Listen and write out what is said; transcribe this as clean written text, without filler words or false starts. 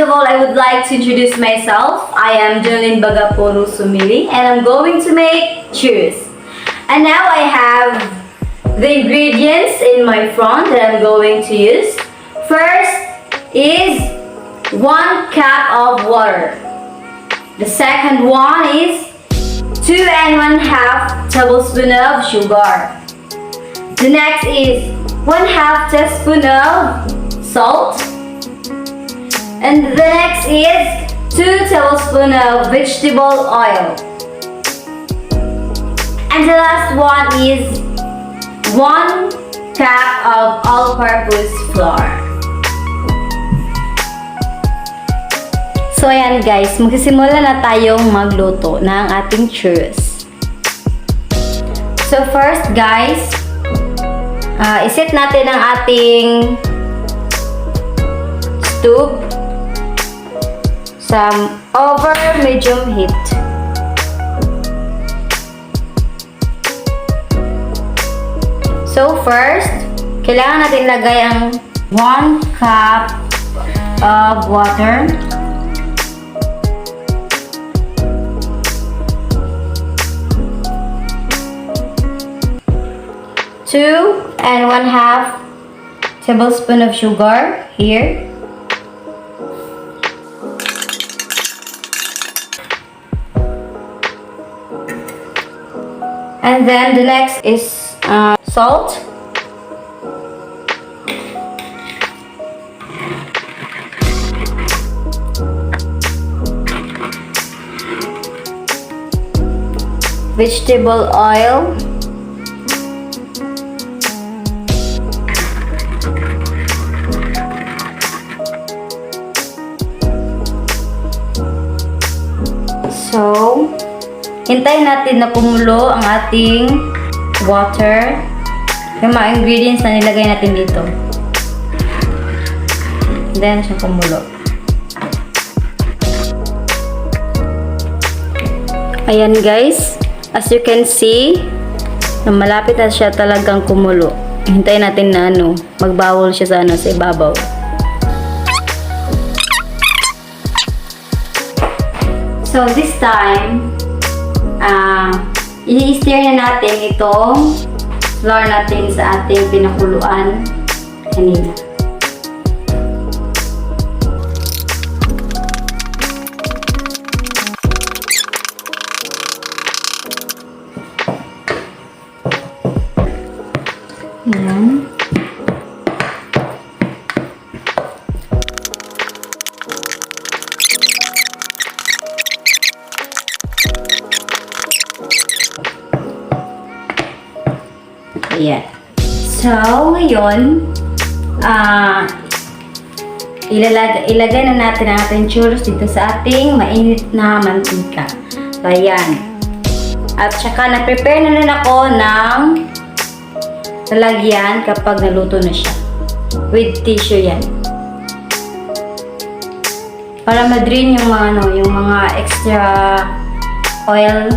of all, I would like to introduce myself. I am Jonalyn Bagaporo Sumili and I'm going to make churros. And now I have the ingredients in my front that I'm going to use. First is 1 cup of water. The second one is 2 1/2 tablespoons of sugar. The next is 1/2 teaspoon of salt. And the next is 2 tablespoons of vegetable oil. And the last one is 1 cup of all-purpose flour. So ayan guys, magsisimula na tayong magluto ng ating churros. So first guys, iset natin ang ating stove sa over medium heat. So first, kailangan natin lagay ang 1 cup of water. Two and 1/2 tablespoon of sugar here. And then the next is salt. Vegetable oil. So, hintayin natin na kumulo ang ating water. Yung mga ingredients na nilagay natin dito. Then, siya kumulo. Ayan guys. As you can see, malapit na siya talagang kumulo. Hintayin natin na magbawol siya sa sa ibabaw. So, this time, i-stir na natin itong flour natin sa ating pinakuluan kanina. Ayan. Ayan. So, ngayon, ilagay na natin ang ating churros dito sa ating mainit na mantika. So, ayan. At saka, nag-prepare na rin ako ng lalagyan kapag naluto na siya. With tissue yan. Para ma-drain yung mga extra oil